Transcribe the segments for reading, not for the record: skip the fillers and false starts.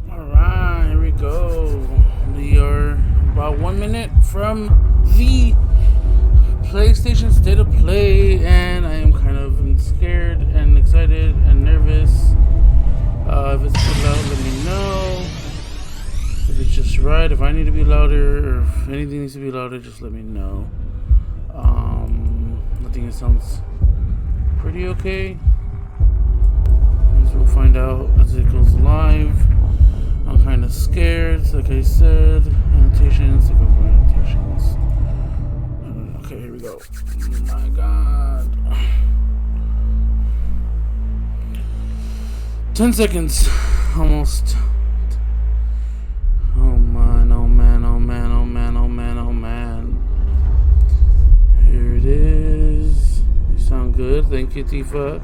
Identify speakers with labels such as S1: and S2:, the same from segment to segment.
S1: Alright, here we go. We are about 1 minute from the PlayStation State of Play, and I am kind of scared and excited and nervous. If it's too loud, let me know. If it's just right, if I need to be louder, or if anything needs to be louder, just let me know. I think it sounds pretty okay. So we'll find out as it goes live. I'm kind of scared, like I said. Annotations, take over annotations. Okay, here we go. Oh my god. 10 seconds. Almost. Oh man, oh man, oh man, oh man, oh man, oh man. Here it is. You sound good. Thank you, Tifa.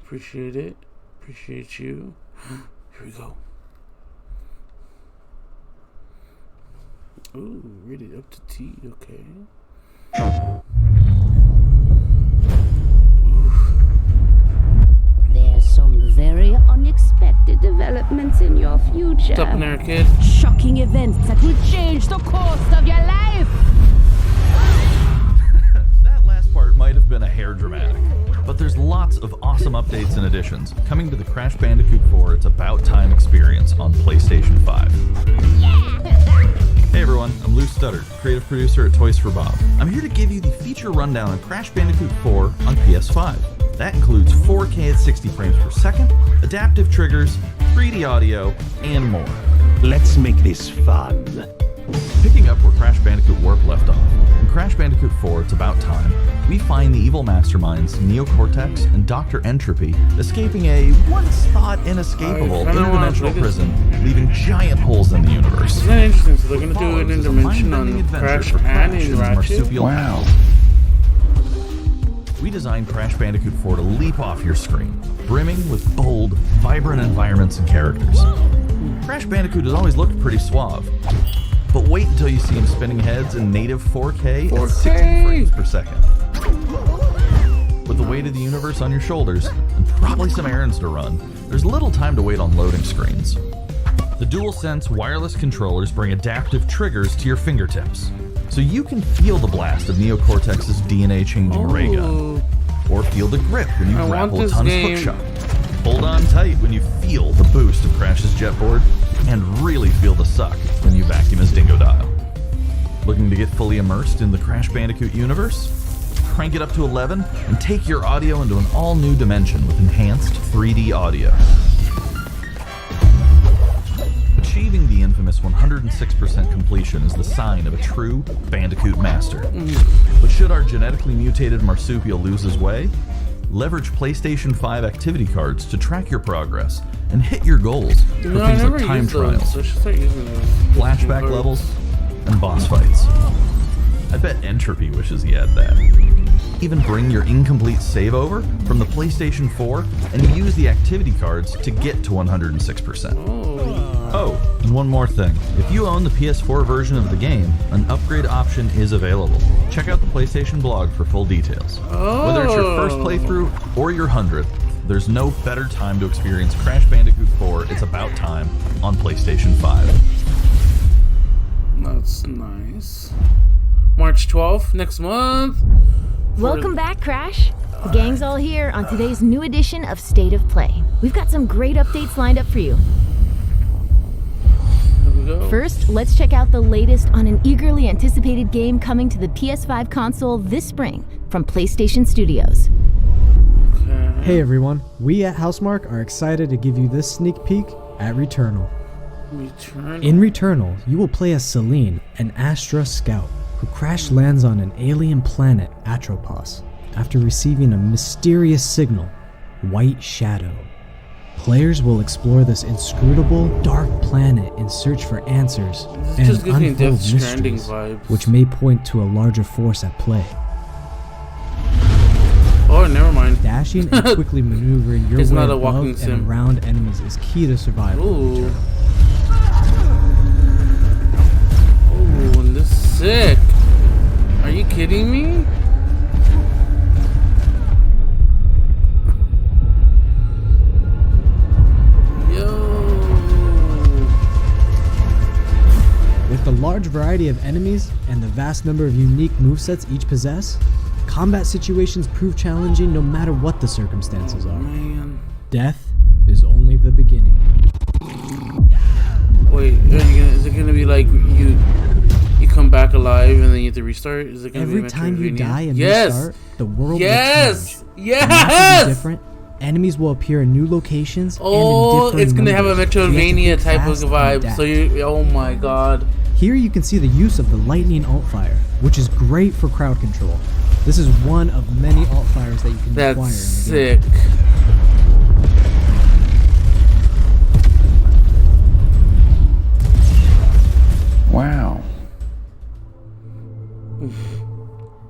S1: Appreciate it. Appreciate you. Here we go. Ooh, rated up to T. Okay.
S2: There's some very unexpected developments in your future.
S1: What's up in there, kid?
S2: Shocking events that will change the course of your life.
S3: That last part might have been a hair dramatic, but there's lots of awesome updates and additions coming to the Crash Bandicoot 4 It's About Time experience on PlayStation 5. Hey everyone, I'm Lou Studdard, creative producer at Toys for Bob. I'm here to give you the feature rundown on Crash Bandicoot 4 on PS5. That includes 4K at 60 frames per second, adaptive triggers, 3D audio, and more.
S4: Let's make this fun.
S3: Picking up where Crash Bandicoot Warp left off, in Crash Bandicoot 4 It's About Time, we find the evil masterminds Neo Cortex and Dr. Entropy escaping a once-thought inescapable interdimensional prison, leaving giant holes in the universe.
S1: Isn't that interesting? So they're going to do an interdimension on Crash and in Ratchet?
S3: Wow. We designed Crash Bandicoot 4 to leap off your screen, brimming with bold, vibrant environments and characters. Crash Bandicoot has always looked pretty suave. But wait until you see him spinning heads in native 4K at 60 frames per second. With the weight of the universe on your shoulders, and probably some errands to run, there's little time to wait on loading screens. The DualSense wireless controllers bring adaptive triggers to your fingertips, so you can feel the blast of Neo Cortex's DNA-changing ray gun, or feel the grip when you grapple a ton's hookshot. Hold on tight when you feel the boost of Crash's jetboard, and really feel the suck when you vacuum his Dingodile. Looking to get fully immersed in the Crash Bandicoot universe? Crank it up to 11 and take your audio into an all-new dimension with enhanced 3D audio. Achieving the infamous 106% completion is the sign of a true Bandicoot master. But should our genetically mutated marsupial lose his way? Leverage PlayStation 5 activity cards to track your progress and hit your goals for things like time trials, flashback levels, and boss fights. I bet Entropy wishes he had that. Even bring your incomplete save over from the PlayStation 4 and use the activity cards to get to 106%. Oh, and one more thing. If you own the PS4 version of the game, an upgrade option is available. Check out the PlayStation blog for full details. Whether it's your first playthrough or your 100th, there's no better time to experience Crash Bandicoot 4 It's About Time on PlayStation 5.
S1: That's nice. March 12th, next month.
S5: Welcome back, Crash. The gang's all here on today's new edition of State of Play. We've got some great updates lined up for you. First, let's check out the latest on an eagerly anticipated game coming to the PS5 console this spring from PlayStation Studios.
S6: Hey everyone, we at Housemarque are excited to give you this sneak peek at Returnal. In Returnal, you will play as Celine, an Astra scout, who crash lands on an alien planet, Atropos, after receiving a mysterious signal, White Shadow. Players will explore this inscrutable, dark planet in search for answers and unfold mysteries, which may point to a larger force at play.
S1: Oh, never mind.
S6: Dashing and quickly maneuvering your way above and around enemies is key to survival.
S1: Ooh. Oh, and this is sick. Are you kidding me?
S6: With the large variety of enemies and the vast number of unique movesets each possess, combat situations prove challenging no matter what the circumstances are.
S1: Man.
S6: Death is only the beginning.
S1: Wait, is it gonna be like you come back alive and then you have to restart? Is it gonna
S6: Every
S1: be
S6: time you die and
S1: yes.
S6: restart, the world will
S1: yes,
S6: change.
S1: yes.
S6: Maps will be different. Enemies will appear in new locations.
S1: Oh,
S6: and in
S1: it's gonna have a
S6: numbers. So you have to
S1: Metroidvania
S6: think
S1: type of
S6: fast and
S1: vibe.
S6: adapt.
S1: So you, oh my god.
S6: Here you can see the use of the lightning alt fire, which is great for crowd control. This is one of many alt fires that you can acquire in
S1: That's
S6: the game.
S1: sick.
S7: Wow.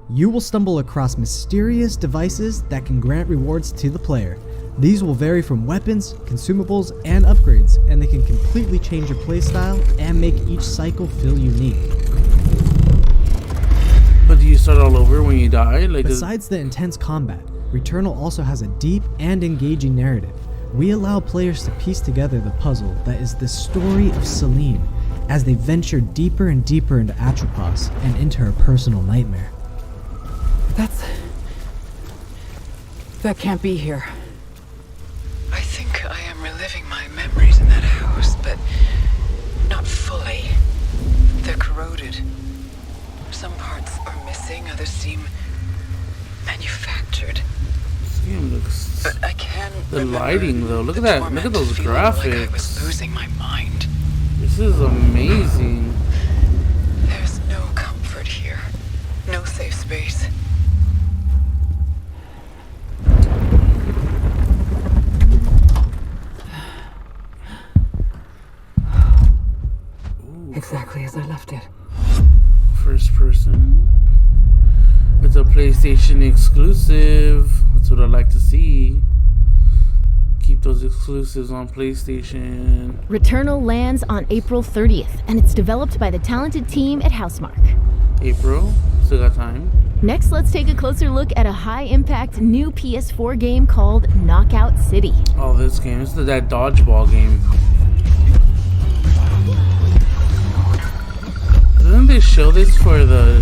S6: You will stumble across mysterious devices that can grant rewards to the player. These will vary from weapons, consumables, and upgrades, and they can completely change your playstyle and make each cycle feel unique.
S1: But do you start all over when you die? Like,
S6: Besides the intense combat, Returnal also has a deep and engaging narrative. We allow players to piece together the puzzle that is the story of Celine, as they venture deeper and deeper into Atropos and into her personal nightmare.
S8: That can't be here. I think I am reliving my memories in that house, but not fully. They're corroded. Some parts are missing, others seem manufactured.
S1: this game looks.
S8: But I can
S1: The
S8: remember
S1: lighting, though. Look
S8: the
S1: at that.
S8: torment,
S1: Look at those
S8: feeling like I
S1: graphics.
S8: was losing my mind.
S1: This is amazing.
S8: There's no comfort here. No safe space. Exactly as I left it.
S1: First person. It's a PlayStation exclusive. That's what I like to see. Keep those exclusives on PlayStation.
S5: Returnal lands on April 30th, and it's developed by the talented team at Housemarque.
S1: April. Still got time.
S5: Next, let's take a closer look at a high-impact new PS4 game called Knockout City.
S1: Oh, this game. This is that dodgeball game. Didn't they show this for the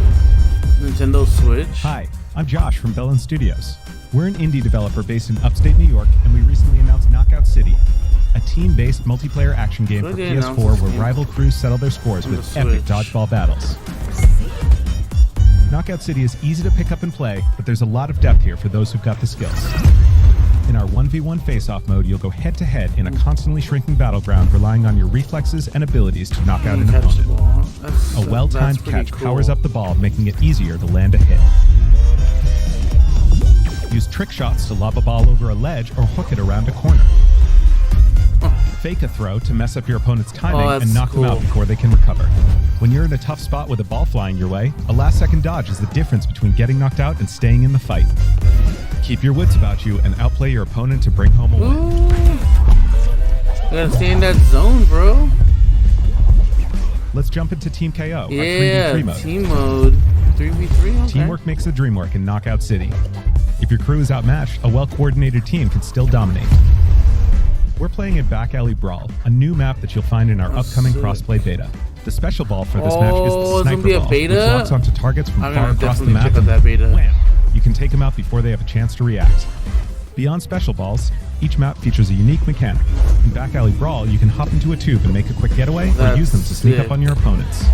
S1: Nintendo Switch?
S9: Hi, I'm Josh from Bellin Studios. We're an indie developer based in upstate New York, and we recently announced Knockout City, a team-based multiplayer action game for
S1: They announced
S9: PS4
S1: this
S9: where
S1: game
S9: rival crews settle their scores
S1: on
S9: with
S1: the
S9: epic
S1: Switch.
S9: dodgeball battles. Knockout City is easy to pick up and play, but there's a lot of depth here for those who've got the skills. In our 1v1 face-off mode, you'll go head-to-head in a constantly shrinking battleground, relying on your reflexes and abilities to knock out an
S1: Catch the
S9: opponent.
S1: ball. That's-
S9: A well-timed
S1: that's pretty
S9: catch
S1: cool.
S9: powers up the ball, making it easier to land a hit. Use trick shots to lob a ball over a ledge or hook it around a corner. Fake a throw to mess up your opponent's timing
S1: that's
S9: and knock them out
S1: cool.
S9: before they can recover. When you're in a tough spot with a ball flying your way, a last-second dodge is the difference between getting knocked out and staying in the fight. Keep your wits about you and outplay your opponent to bring home a win.
S1: Ooh. You gotta stay in that zone, bro.
S9: Let's jump into Team KO, our
S1: Yeah,
S9: 3v3 mode.
S1: team mode. 3v3, okay.
S9: Teamwork makes the dream work in Knockout City. If your crew is outmatched, a well-coordinated team can still dominate. We're playing in Back Alley Brawl, a new map that you'll find in our upcoming
S1: sick.
S9: crossplay beta. The special ball for this match is
S1: Oh,
S9: the
S1: it's gonna
S9: Sniper
S1: be a
S9: Ball,
S1: beta?
S9: which locks onto targets from
S1: I'm
S9: far
S1: gonna
S9: across the
S1: definitely
S9: map.
S1: check out
S9: and
S1: that beta.
S9: wham! You can take them out before they have a chance to react. Beyond special balls, each map features a unique mechanic. In Back Alley Brawl, you can hop into a tube and make a quick getaway, or
S1: That's
S9: use them to sneak
S1: sick.
S9: up on your opponents.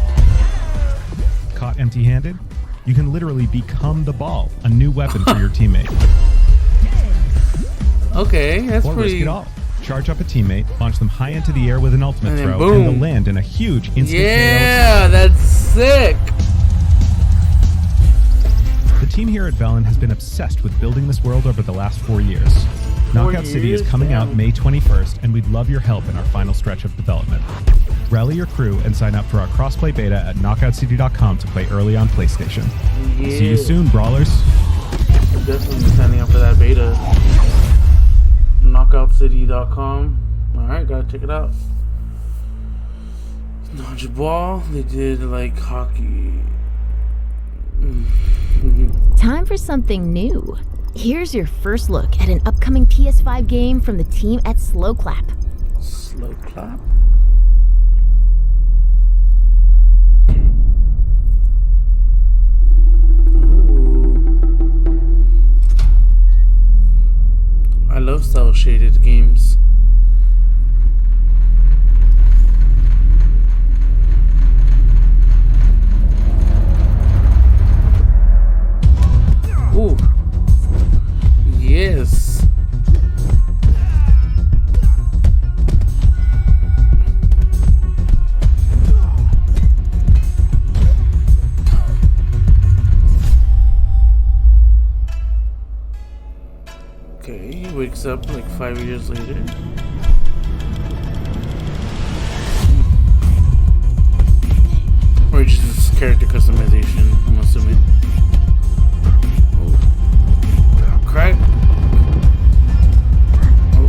S9: Caught empty-handed? You can literally become the ball, a new weapon for your teammate.
S1: Okay, that's
S9: Or risk
S1: pretty.
S9: it all. Charge up a teammate, launch them high into the air with an ultimate
S1: And then
S9: throw,
S1: boom.
S9: and they'll land in a huge instant
S1: Yeah, that's sick.
S9: KO. The team here at Velen has been obsessed with building this world over the last 4 years. Knockout City is
S1: years?
S9: coming out
S1: Damn.
S9: May 21st, and we'd love your help in our final stretch of development. Rally your crew and sign up for our crossplay beta at knockoutcity.com to play early on PlayStation.
S1: Yeah.
S9: See you soon, brawlers.
S1: Definitely signing up for that beta. Knockoutcity.com. Alright, gotta check it out. Dodgeball. They did like hockey.
S5: Time for something new. Here's your first look at an upcoming PS5 game from the team at Slow Clap.
S1: Slow clap. up like 5 years later. Or just character customization, I'm assuming. Oh. Crack. Oh.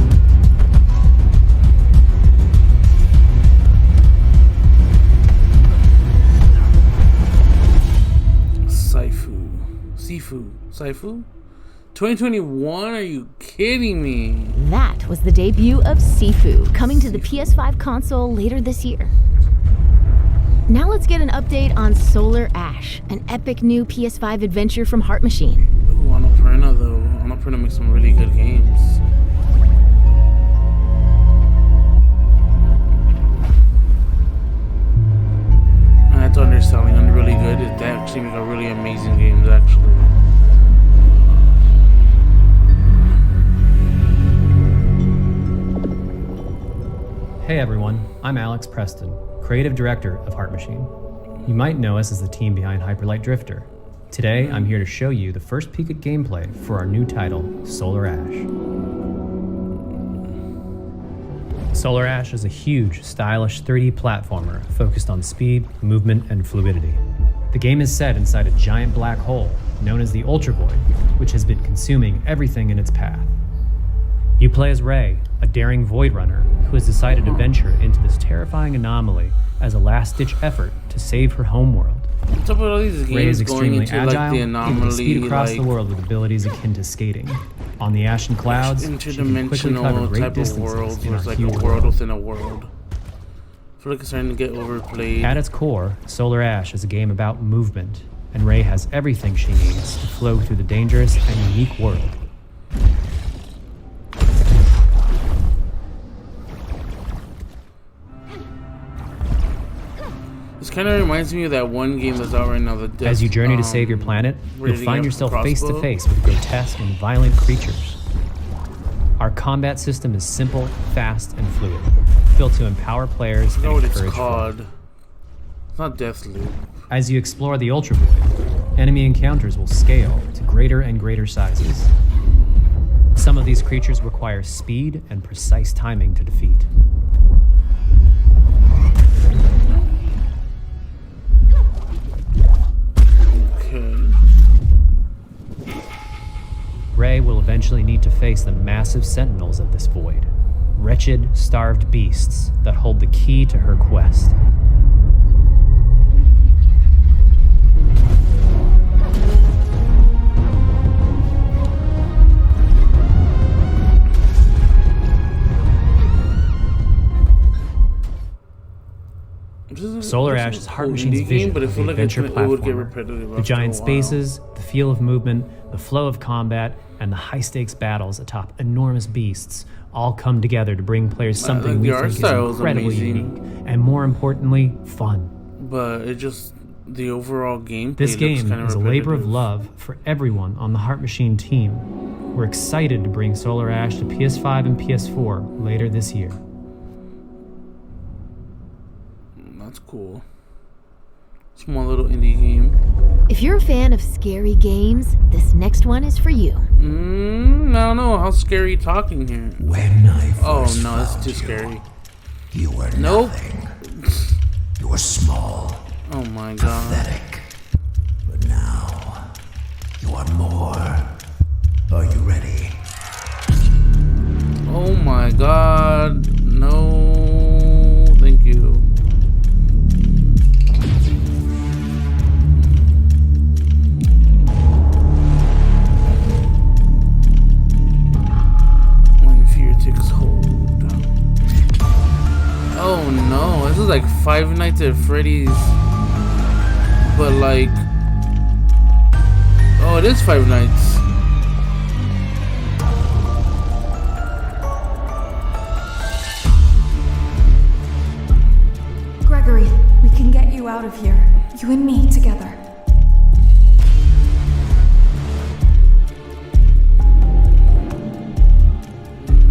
S1: Saifu? 2021? Are you kidding me?
S5: That was the debut of Sifu, coming to the PS5 console later this year. Now let's get an update on Solar Ash, an epic new PS5 adventure from Heart Machine.
S1: Ooh, Annapurna though. Annapurna makes some really good games. And that's underselling on really good. They actually make a really amazing games actually.
S10: Hey everyone, I'm Alex Preston, Creative Director of Heart Machine. You might know us as the team behind Hyperlight Drifter. Today, I'm here to show you the first peek at gameplay for our new title, Solar Ash. Solar Ash is a huge, stylish 3D platformer focused on speed, movement, and fluidity. The game is set inside a giant black hole known as the Ultra Void, which has been consuming everything in its path. You play as Ray, a daring Void Runner who has decided to venture into this terrifying anomaly as a last-ditch effort to save her homeworld.
S1: What's up with all these games
S10: Ray is extremely
S1: going into,
S10: agile,
S1: like, the
S10: able to
S1: anomaly,
S10: speed across
S1: like,
S10: the world with abilities akin to skating. On the ashen clouds, she can quickly cover
S1: interdimensional
S10: great
S1: type of
S10: distances
S1: world
S10: in
S1: where
S10: our
S1: it's like a
S10: huge
S1: world within a world. I feel like it's starting to get overplayed.
S10: At its core, Solar Ash is a game about movement, and Ray has everything she needs to flow through the dangerous and unique world.
S1: This kind of reminds me of that one game that's out right now.
S10: As you journey to save your planet, you'll find yourself face to face with grotesque and violent creatures. Our combat system is simple, fast, and fluid, built to empower players and
S1: what
S10: encourage
S1: it's called.
S10: fun.
S1: It's not Deathloop.
S10: As you explore the Ultra Void, enemy encounters will scale to greater and greater sizes. Some of these creatures require speed and precise timing to defeat. Ray will eventually need to face the massive sentinels of this void. Wretched, starved beasts that hold the key to her quest. Solar Ash is Heart Machine's vision of the adventure platformer. The giant spaces, the feel of movement, the flow of combat, and the high-stakes battles atop enormous beasts all come together to bring players something we think is incredibly unique, and more importantly, fun.
S1: But it just, the overall gameplay
S10: This game
S1: kind of
S10: is a labor of love for everyone on the Heart Machine team. We're excited to bring Solar Ash to PS5 and PS4 later this year.
S1: That's cool. Small little indie game.
S5: If you're a fan of scary games, this next one is for you.
S1: I don't know. How scary are you talking here?
S11: When I first
S1: no, that's too scary.
S11: You were
S1: nope.
S11: Nothing. You were small.
S1: Oh my god.
S11: Pathetic. But now, you are more. Are you ready?
S1: Oh my god. No. Thank you. Oh no, this is like Five Nights at Freddy's, but like, oh, it is Five Nights.
S12: Gregory, we can get you out of here. You and me together.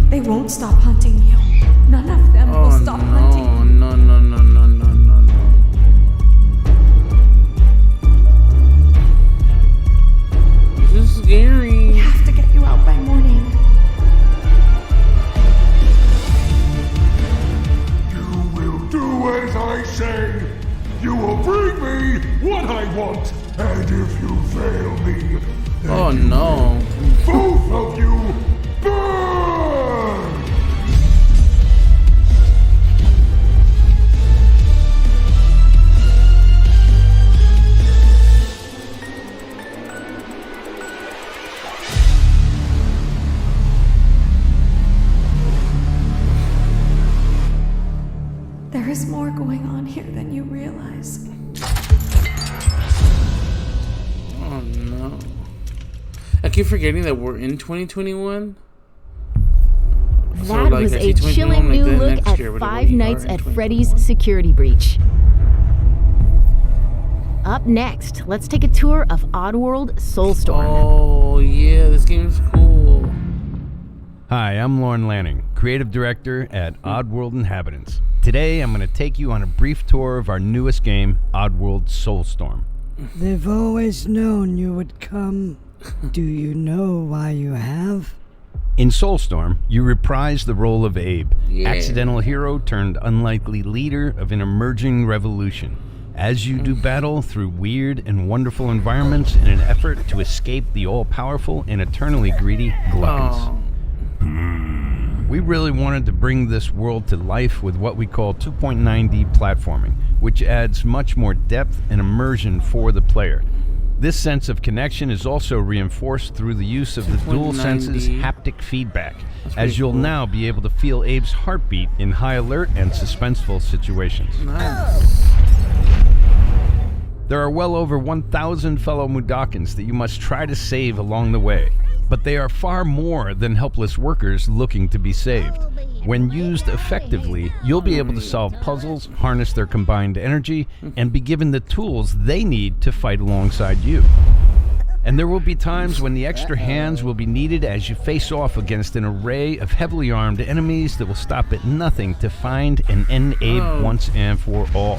S12: They won't stop hunting you. None of them will stop hunting you.
S1: No. This is scary.
S12: We have to get you out by morning.
S11: what I want. And if you fail me,
S1: oh no.
S11: both of you burn!
S12: There is more going on here than you realize.
S1: Oh no. I keep forgetting that we're in 2021.
S5: That was a chilling new look at Five Nights at Freddy's security breach. Up next, let's take a tour of Oddworld Soulstorm.
S1: Oh yeah, this game is cool.
S13: Hi, I'm Lauren Lanning, Creative Director at Oddworld Inhabitants. Today, I'm going to take you on a brief tour of our newest game, Oddworld Soulstorm.
S14: They've always known you would come. Do you know why you have?
S13: In Soulstorm, you reprise the role of Abe, accidental hero turned unlikely leader of an emerging revolution, as you do battle through weird and wonderful environments in an effort to escape the all-powerful and eternally greedy gluttons. We really wanted to bring this world to life with what we call 2.9D platforming, which adds much more depth and immersion for the player. This sense of connection is also reinforced through the use of the DualSense's haptic feedback, as you'll now be able to feel Abe's heartbeat in high alert and suspenseful situations. There are well over 1,000 fellow Mudokons that you must try to save along the way. But they are far more than helpless workers looking to be saved. When used effectively, you'll be able to solve puzzles, harness their combined energy, and be given the tools they need to fight alongside you. And there will be times when the extra hands will be needed as you face off against an array of heavily armed enemies that will stop at nothing to find and end Abe once and for all.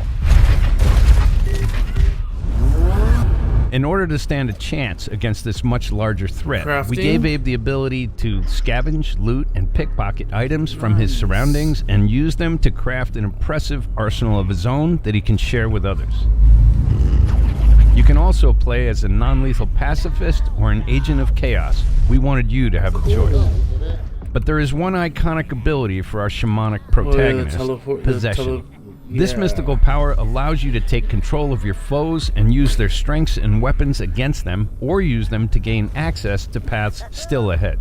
S13: In order to stand a chance against this much larger threat, we gave Abe the ability to scavenge, loot, and pickpocket items from his surroundings and use them to craft an impressive arsenal of his own that he can share with others. You can also play as a non-lethal pacifist or an agent of chaos. We wanted you to have a choice. But there is one iconic ability for our shamanic protagonist, possession. This mystical power allows you to take control of your foes and use their strengths and weapons against them, or use them to gain access to paths still ahead.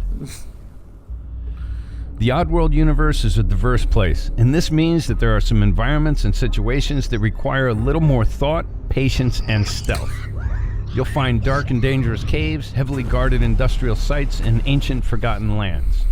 S13: The Oddworld universe is a diverse place, and this means that there are some environments and situations that require a little more thought, patience, and stealth. You'll find dark and dangerous caves, heavily guarded industrial sites, and ancient forgotten lands.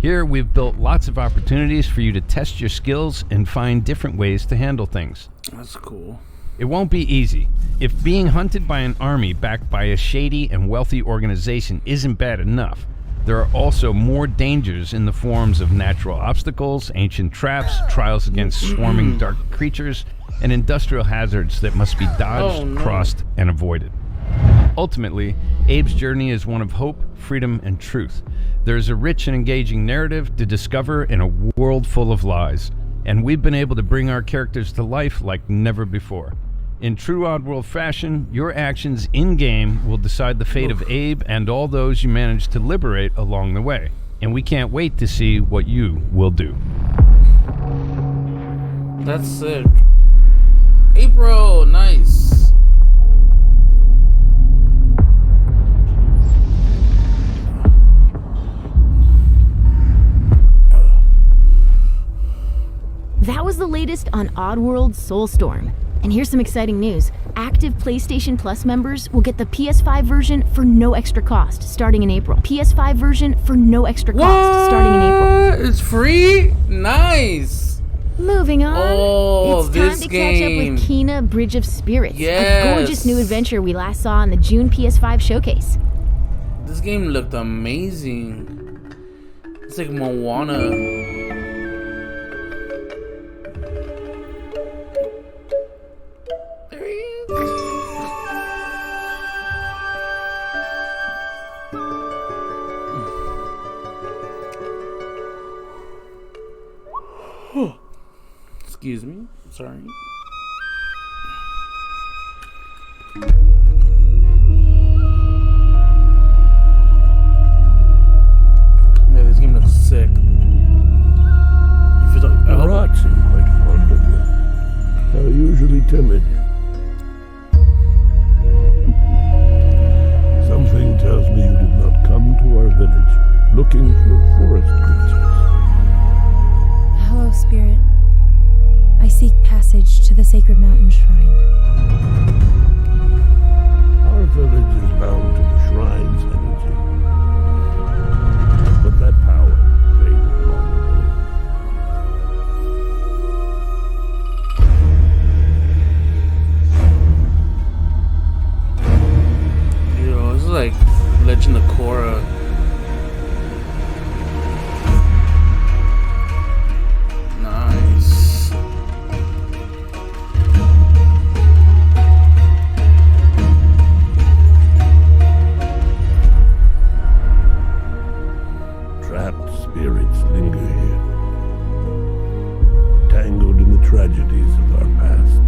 S13: Here, we've built lots of opportunities for you to test your skills and find different ways to handle things.
S1: That's cool.
S13: It won't be easy. If being hunted by an army backed by a shady and wealthy organization isn't bad enough, there are also more dangers in the forms of natural obstacles, ancient traps, trials against swarming dark creatures, and industrial hazards that must be dodged, crossed, and avoided. Ultimately, Abe's journey is one of hope, freedom, and truth. There's a rich and engaging narrative to discover in a world full of lies, and we've been able to bring our characters to life like never before. In true Oddworld fashion, your actions in-game will decide the fate of Abe and all those you manage to liberate along the way, and we can't wait to see what you will do.
S1: That's sick. April, nice.
S5: That was the latest on Oddworld Soulstorm. And here's some exciting news. Active PlayStation Plus members will get the PS5 version for no extra cost starting in April. PS5 version for no extra cost starting in April.
S1: It's free? Nice.
S5: Moving on.
S1: Oh,
S5: it's time to catch up with Kena Bridge of Spirits, a gorgeous new adventure we last saw in the June PS5 showcase.
S1: This game looked amazing. It's like Moana. Excuse me. Sorry. Yeah, this game looks sick.
S15: The rats seem quite fond of you. They're usually timid. Something tells me you did not come to our village looking for forest creatures.
S12: Hello, Spirit. I seek passage to the Sacred Mountain Shrine.
S15: Our village is bound to the shrine's energy. But that power faded long ago.
S1: Yo, this is like Legend of Korra. Nice.
S15: Trapped spirits linger here, tangled in the tragedies of our past.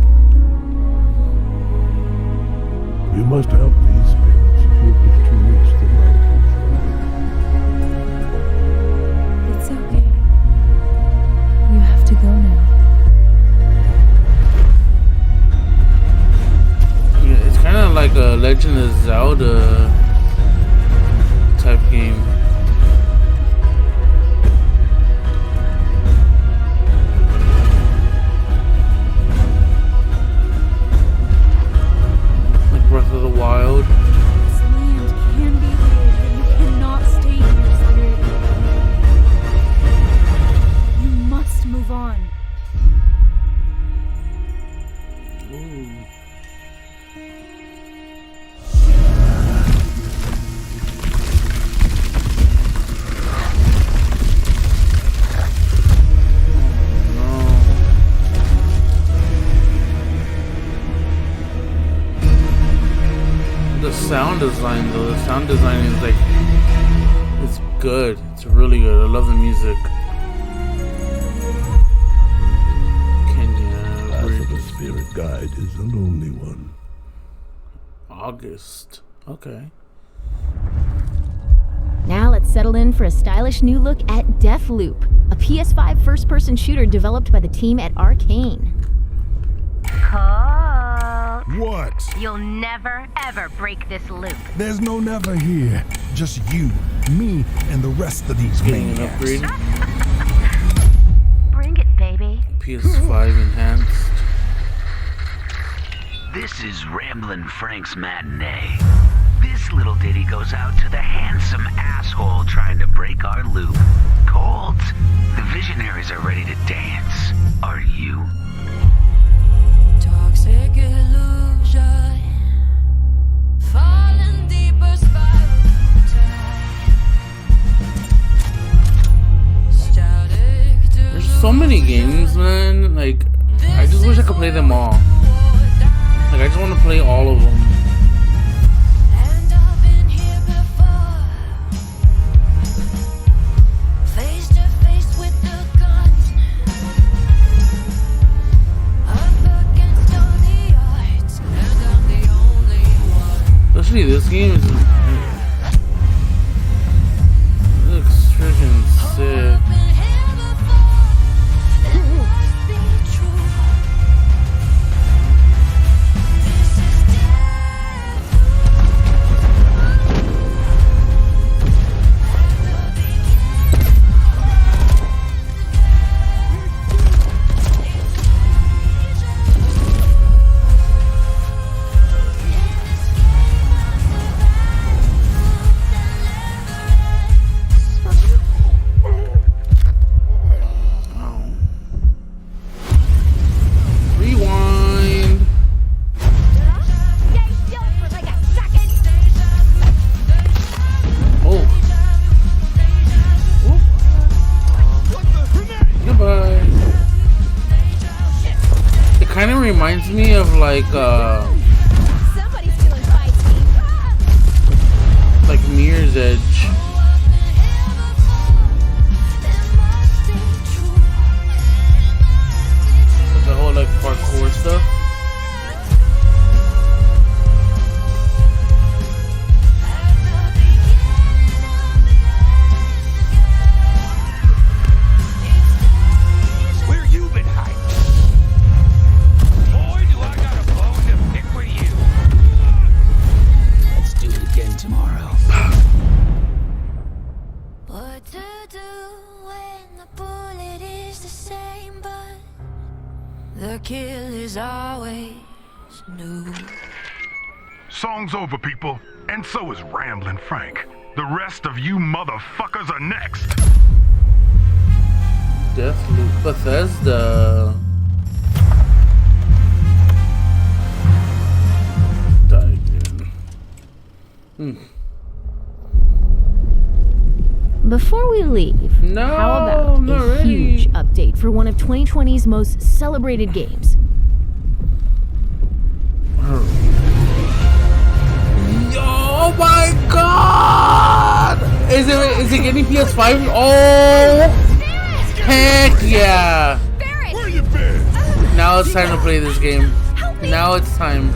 S15: You must help these spirits if you wish to reach the mountain shrine.
S12: It's okay. You have to go now.
S1: Yeah, it's kind of like a Legend of Zelda type game. Like Breath of the Wild.
S12: This land can be weird, but you cannot stay here, Spirit. You must move on.
S1: Ooh. The sound design though, the sound design is like, it's good. It's really good. I love the music.
S15: Path of the spirit guide is a lonely one.
S1: August. Okay.
S5: Now let's settle in for a stylish new look at Deathloop, a PS5 first-person shooter developed by the team at Arcane.
S16: What?
S17: You'll never, ever break this loop.
S16: There's no never here. Just you, me, and the rest of these
S1: Getting an
S16: maniacs.
S1: upgrade.
S17: Bring it, baby.
S1: PS5 enhanced.
S18: This is Ramblin' Frank's Matinee. This little ditty goes out to the handsome asshole trying to break our loop. Cold. The visionaries are ready to dance. Are you?
S19: Toxic illusion, falling deeper spiral.
S1: There's so many games, man. Like, I just wish I could play them all. Like, I just want to play all of them. Especially this game is, it looks freaking sick. Kind of reminds me of like Mirror's Edge. With the whole like parkour stuff.
S8: no.
S20: Song's over, people. And so is Ramblin' Frank. The rest of you motherfuckers are next.
S1: Deathloop Bethesda.
S5: Before we leave, how about a huge update for one of 2020's most celebrated games?
S1: Oh my god! Is it getting PS5? Oh! Heck yeah!
S16: Where you been?
S1: Now it's time to play this game. Now it's time.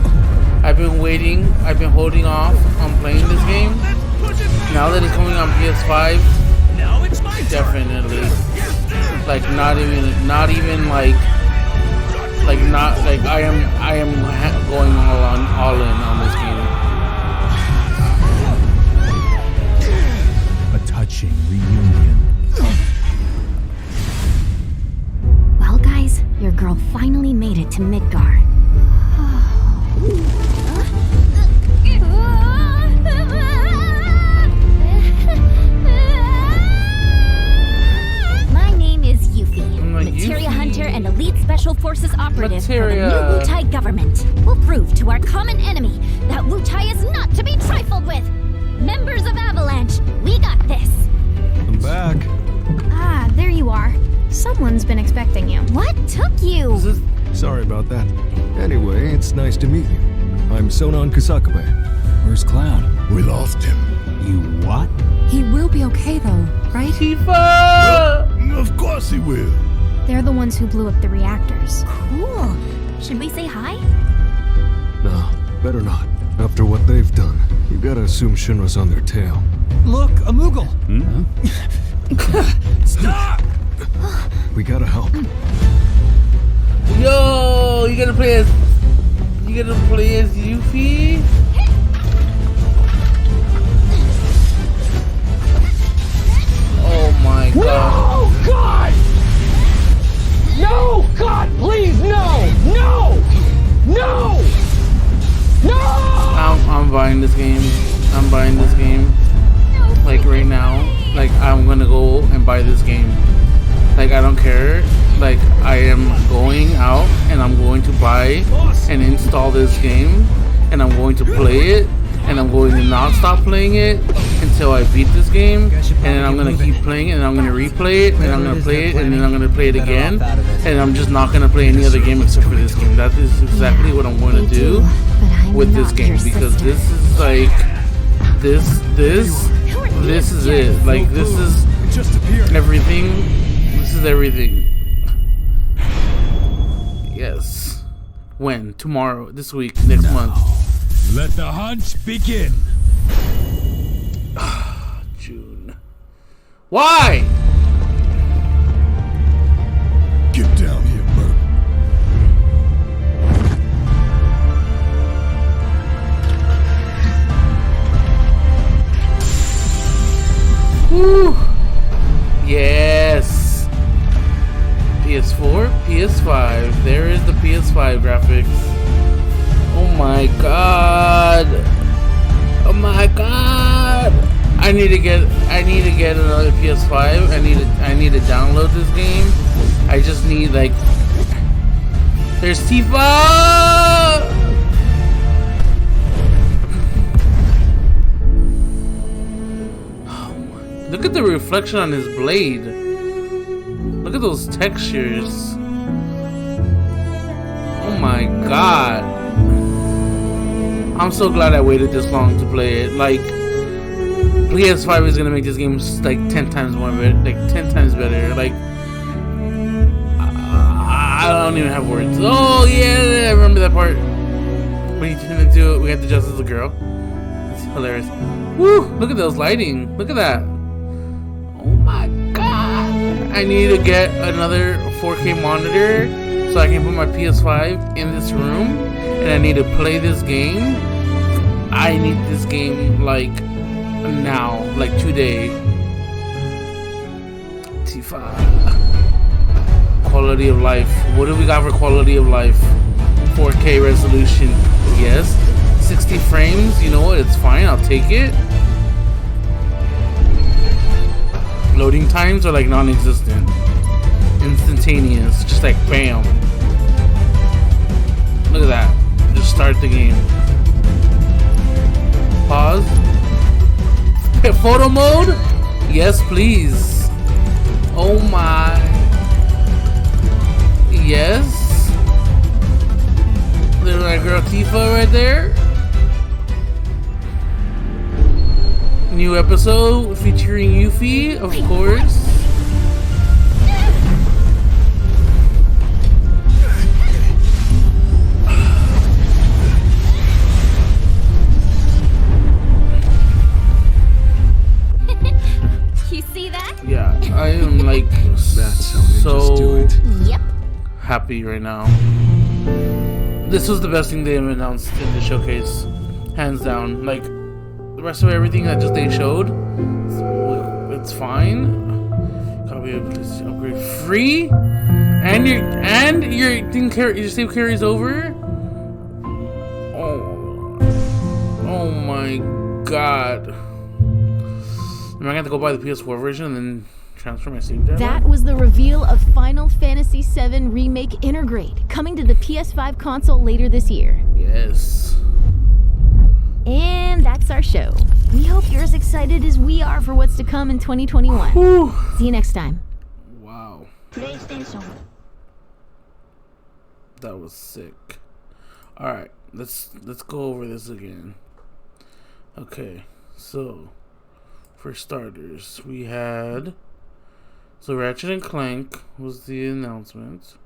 S1: I've been waiting. I've been holding off on playing this game. Now that it's coming on PS5, definitely. Like not even like I am going all in on this game.
S11: A touching reunion.
S5: Well, guys, your girl finally made it to Midgar. My name is Yuffie, Materia Hunter and Elite Special Forces Operative for the new Wutai government. We'll prove to our common enemy that Wutai is not to be trifled with. Members of Avalanche, we got this.
S21: I'm back.
S5: Ah, there you are. Someone's been expecting you. What took you?
S21: Sorry about that. Anyway, it's nice to meet you. I'm Sonon Kusakabe. Where's Cloud?
S16: We lost him.
S21: You what?
S12: He will be okay though, right?
S1: Tifa!
S16: Well, of course he will.
S5: They're the ones who blew up the reactors. Cool. Should we say hi?
S21: No, better not. After what they've done, you gotta assume Shinra's on their tail.
S11: Look, a Moogle.
S16: Stop!
S21: We gotta help.
S1: Yo, you gonna play as Yuffie? Oh my god.
S22: No, God! No, God, please, no! No! No! No!
S1: I'm buying this game. I'm buying this game. Like right now. Like I'm gonna go and buy this game. Like I don't care. Like I am going out and I'm going to buy and install this game and I'm going to play it and I'm going to not stop playing it until I beat this game, and then I'm gonna keep playing it and I'm gonna replay it and I'm gonna play it and then I'm gonna play it again, and I'm just not gonna play any other game except for this game. That is exactly what I'm going to do with this game, because this is like this is it. Like this is everything. This is everything. Yes. When? Tomorrow, this week, next month.
S16: Let the hunt begin.
S1: June. Why?
S16: Get down here, Bert.
S1: Woo. Yes. PS4, PS5. There is the PS5 graphics. Oh my god. Oh my god. I need to get another PS5. I need to download this game. I just need like there's Tifa. Oh my. Look at the reflection on his blade. Look at those textures. Oh my god. I'm so glad I waited this long to play it. Like, PS5 is gonna make this game like 10 times more better, like 10 times better. Like, I don't even have words. Oh yeah, I remember that part. When you turn into it, we have to dress as a girl. It's hilarious. Woo! Look at those lighting. Look at that. Oh my god! I need to get another 4K monitor so I can put my PS5 in this room, and I need to play this game. I need this game like now, like today. Tifa. Quality of life. What do we got for quality of life? 4K resolution. Yes. 60 frames. You know what? It's fine. I'll take it. Loading times are like non-existent. Instantaneous. Just like bam. Look at that. Just start the game. Pause. Photo mode? Yes, please. Oh my. Yes. There's my girl Tifa right there. New episode featuring Yuffie, of course.
S5: You see that?
S1: Yeah, I am like
S21: That's how ninjas do it.
S5: Yep.
S1: happy right now. This was the best thing they have announced in the showcase, hands down. Like the rest of everything that just they showed, it's fine. Copy upgrade free, and your thing your save carries over. Oh my god! Am I gonna have to go buy the PS4 version and then transfer my save data?
S5: That was the reveal of Final Fantasy VII Remake Intergrade, coming to the PS5 console later this year.
S1: Yes.
S5: And that's our show. We hope you're as excited as we are for what's to come in 2021.
S1: Whew.
S5: See you next time.
S1: Wow. That was sick. Alright, let's go over this again. Okay, so for starters, we had Ratchet and Clank was the announcement.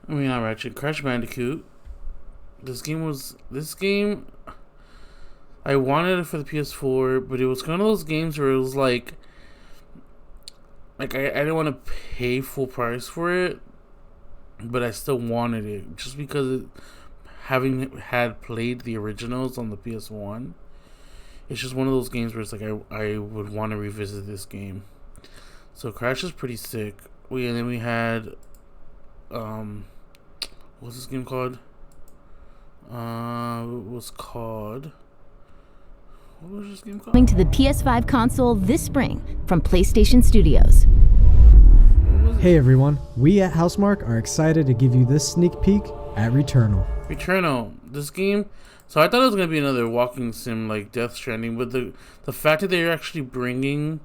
S1: I mean, not Ratchet, Crash Bandicoot. This game I wanted it for the PS4, but it was one of those games where it was like I didn't want to pay full price for it, but I still wanted it just because having had played the originals on the PS1, it's just one of those games where it's like I would want to revisit this game. So Crash is pretty sick. And then we had what's this game called? What was this game called?
S5: Coming to the PS5 console this spring from PlayStation Studios.
S6: Hey everyone, we at Housemarque are excited to give you this sneak peek at Returnal.
S1: Returnal, this game. So I thought it was gonna be another walking sim like Death Stranding, but the fact that they're actually bringing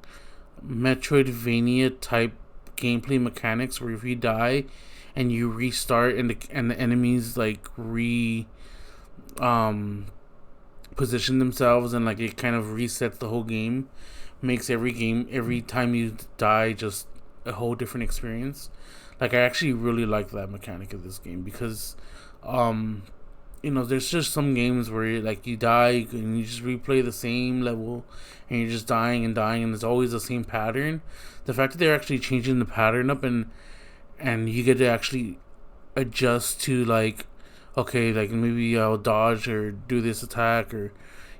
S1: Metroidvania type gameplay mechanics, where if you die and you restart and the enemies like position themselves and like it kind of resets the whole game, makes every time you die just a whole different experience. Like I actually really like that mechanic of this game because there's just some games where you die and you just replay the same level and you're just dying and it's always the same pattern. The fact that they're actually changing the pattern up and you get to actually adjust to like, okay, like maybe I'll dodge or do this attack, or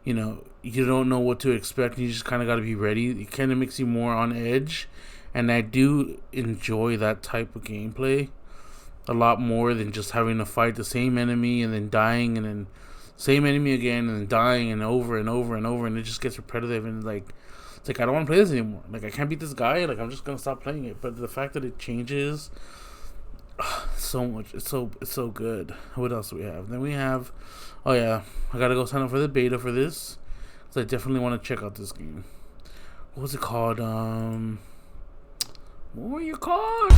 S1: you don't know what to expect and you just kind of got to be ready. It kind of makes you more on edge, and I do enjoy that type of gameplay a lot more than just having to fight the same enemy and then dying and then same enemy again and then dying and over and over and over, and it just gets repetitive and it's like I don't want to play this anymore. Like I can't beat this guy. Like I'm just gonna stop playing it. But the fact that it changes so much, it's so good. What else do we have? Then we have, oh yeah, I gotta go sign up for the beta for this because I definitely want to check out this game. What was it called? What were you called?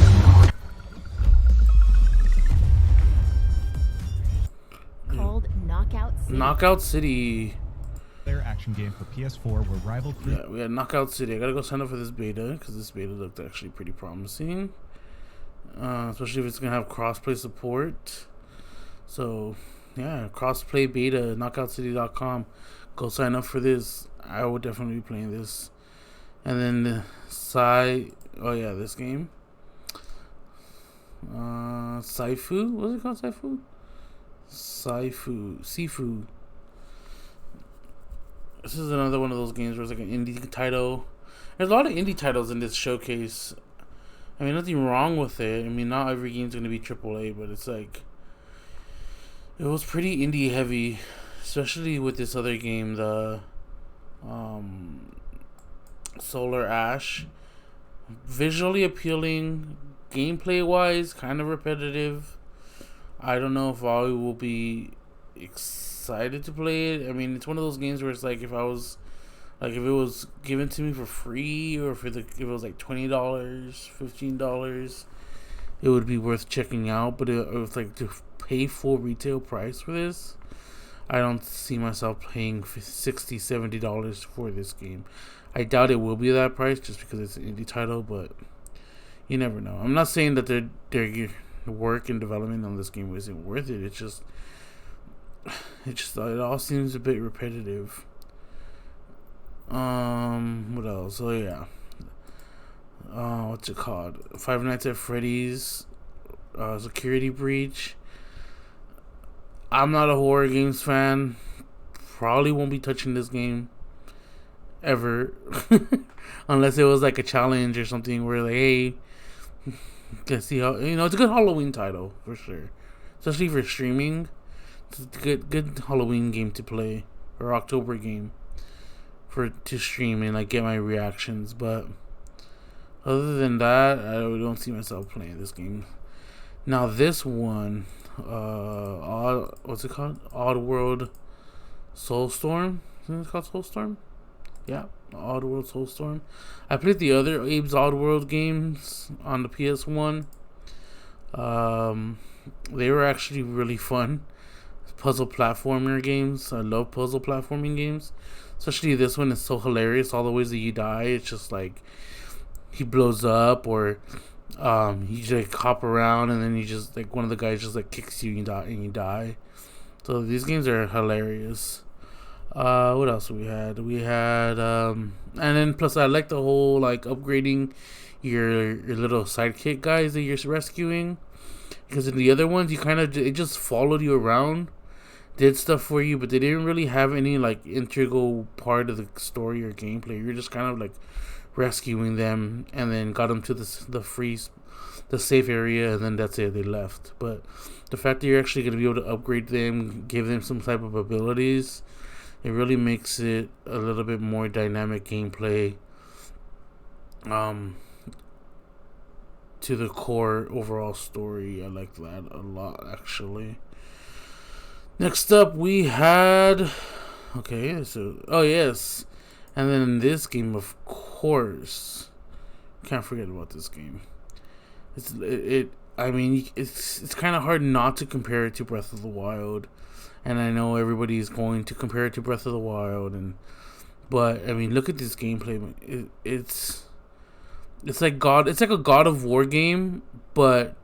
S5: Called Knockout City.
S1: Knockout City.
S9: Their action game for PS4 where rival crew.
S1: Yeah, we had Knockout City. I gotta go sign up for this beta because this beta looked actually pretty promising. Especially if it's gonna have crossplay support. So yeah, crossplay beta, knockoutcity.com. Go sign up for this. I would definitely be playing this. And then this game. Saifu? What is it called? Sifu. This is another one of those games where it's like an indie title. There's a lot of indie titles in this showcase. I mean, nothing wrong with it. I mean, not every game's going to be AAA, but it's like It was pretty indie heavy, especially with this other game, the Solar Ash. Visually appealing, gameplay wise, kind of repetitive. I don't know if I will be excited to play it. I mean, it's one of those games where it's like if it was given to me for free, or if it was like $20, $15, it would be worth checking out. But it was like to pay full retail price for this, I don't see myself paying $60, $70 for this game. I doubt it will be that price just because it's an indie title, but you never know. I'm not saying that their work and development on this game isn't worth it. It all seems a bit repetitive. What else? Oh yeah. What's it called? Five Nights at Freddy's Security Breach. I'm not a horror games fan. Probably won't be touching this game ever. Unless it was like a challenge or something where like, hey, let's see how, it's a good Halloween title for sure. Especially for streaming. It's a good Halloween game to play, or October game to stream and like get my reactions. But other than that, I don't see myself playing this game. Now this one, what's it called? Oddworld Soulstorm. Isn't it called Soulstorm? Yeah, Oddworld Soulstorm. I played the other Abe's Oddworld games on the PS1. They were actually really fun. Puzzle platformer games. I love puzzle platforming games. Especially this one is so hilarious. All the ways that you die, it's just like he blows up, or you just like hop around, and then you just like one of the guys just like kicks you and you die. So these games are hilarious. What else we had? And then plus I like the whole like upgrading your little sidekick guys that you're rescuing, because in the other ones it just followed you around, did stuff for you, but they didn't really have any like integral part of the story or gameplay. You're just kind of like rescuing them and then got them to the safe area, and then that's it, they left. But the fact that you're actually going to be able to upgrade them, give them some type of abilities, it really makes it a little bit more dynamic gameplay to the core overall story. I like that a lot, actually. Next up we had and then this game, of course, can't forget about this game. It's kind of hard not to compare it to Breath of the Wild. And I know everybody's going to compare it to Breath of the Wild, but I mean, look at this gameplay. It's like a God of War game, but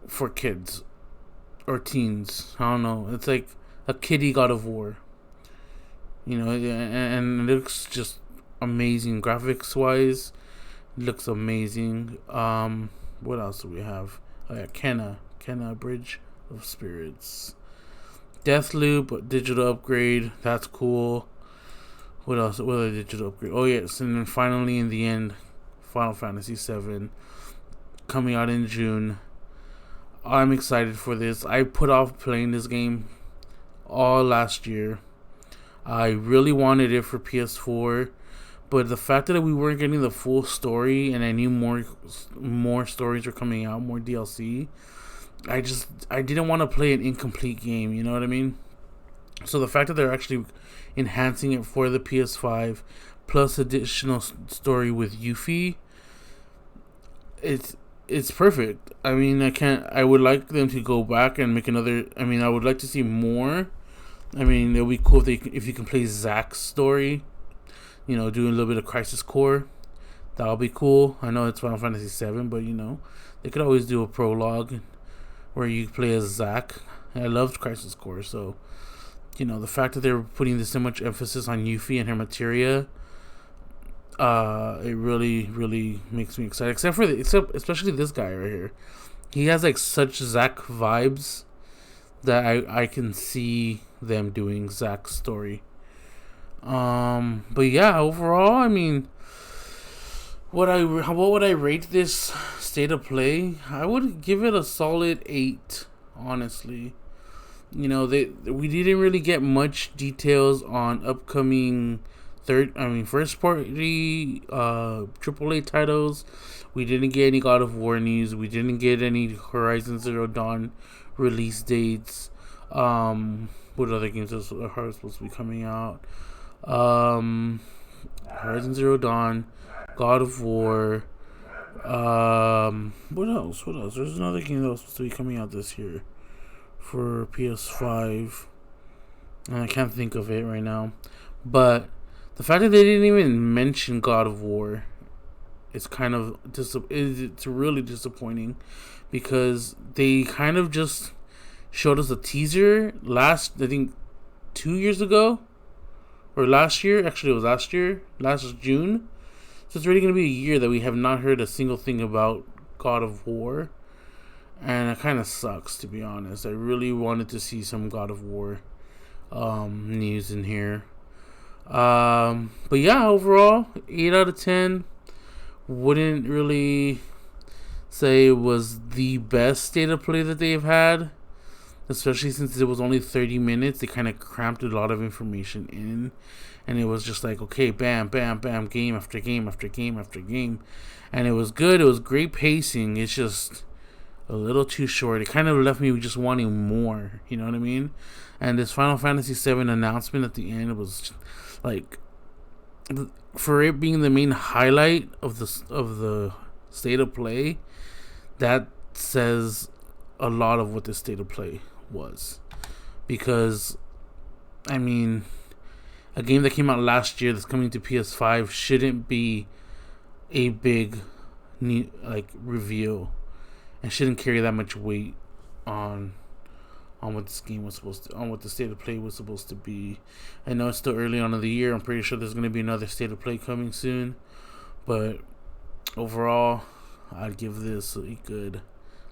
S1: for kids or teens. I don't know. It's like a kiddie God of War. And it looks just amazing graphics wise. It looks amazing. What else do we have? Oh yeah, Kenna Bridge of Spirits. Deathloop digital upgrade, that's cool. What else? What other digital upgrade? Oh yes, and then finally in the end, Final Fantasy VII coming out in June. I'm excited for this. I put off playing this game all last year. I really wanted it for PS4, but the fact that we weren't getting the full story, and I knew more stories were coming out, more DLC, I didn't want to play an incomplete game, you know what I mean? So the fact that they're actually enhancing it for the PS5 plus additional story with Yuffie, it's perfect. I mean, I would like them to go back and make another. I mean, I would like to see more. I mean, it would be cool if you can play Zack's story, doing a little bit of Crisis Core. That would be cool. I know it's Final Fantasy VII, but they could always do a prologue where you play as Zack. I loved Crisis Core, so the fact that they're putting so much emphasis on Yuffie and her materia, it really, really makes me excited. Especially this guy right here. He has like such Zack vibes that I can see them doing Zack's story. But yeah, overall, I mean, what would I rate this state of play? I would give it a solid 8, honestly. you know, we didn't really get much details on upcoming first party AAA titles. We didn't get any God of War news. We didn't get any Horizon Zero Dawn release dates. What other games are supposed to be coming out? Horizon Zero Dawn, God of War. What else? There's another game that was supposed to be coming out this year for PS5, and I can't think of it right now. But the fact that they didn't even mention God of War is kind of it's really disappointing, because they kind of just showed us a teaser last 2 years ago, or last year. Actually, it was last June. So it's already going to be a year that we have not heard a single thing about God of War. And it kind of sucks, to be honest. I really wanted to see some God of War news in here. But yeah, overall, 8 out of 10. Wouldn't really say it was the best state of play that they've had. Especially since it was only 30 minutes. They kind of cramped a lot of information in. And it was just like, okay, bam, bam, bam, game after game after game after game. And it was good. It was great pacing. It's just a little too short. It kind of left me just wanting more. You know what I mean? And this Final Fantasy VII announcement at the end was like, for it being the main highlight of the state of play, that says a lot of what the state of play was. Because, I mean, a game that came out last year that's coming to PS5 shouldn't be a big reveal, and shouldn't carry that much weight on what this game was supposed to, on what the state of play was supposed to be. I know it's still early on in the year. I'm pretty sure there's going to be another state of play coming soon, but overall, I'd give this a good,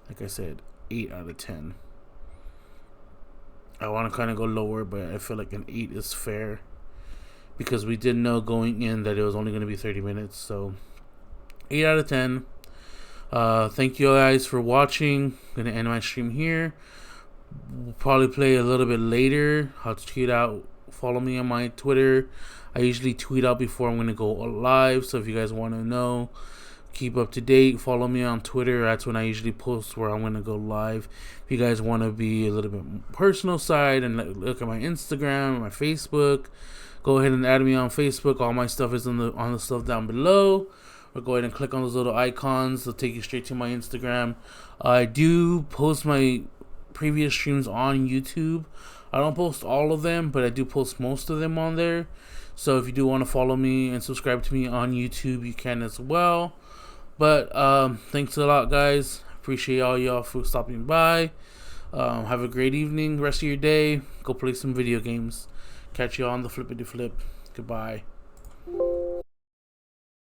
S1: like I said, 8 out of 10. I want to kind of go lower, but I feel like an 8 is fair, because we did know going in that it was only going to be 30 minutes. So 8 out of 10. Thank you guys for watching. I'm going to end my stream here. We'll probably play a little bit later. I'll tweet out. Follow me on my Twitter. I usually tweet out before I'm going to go live. So if you guys want to know, keep up to date, follow me on Twitter. That's when I usually post where I'm going to go live. If you guys want to be a little bit personal side and look at my Instagram and my Facebook, go ahead and add me on Facebook. All my stuff is on the stuff down below. Or go ahead and click on those little icons. They'll take you straight to my Instagram. I do post my previous streams on YouTube. I don't post all of them, but I do post most of them on there. So if you do want to follow me and subscribe to me on YouTube, you can as well. But thanks a lot, guys. Appreciate all y'all for stopping by. Have a great evening, rest of your day. Go play some video games. Catch you on the flippity flip. Goodbye.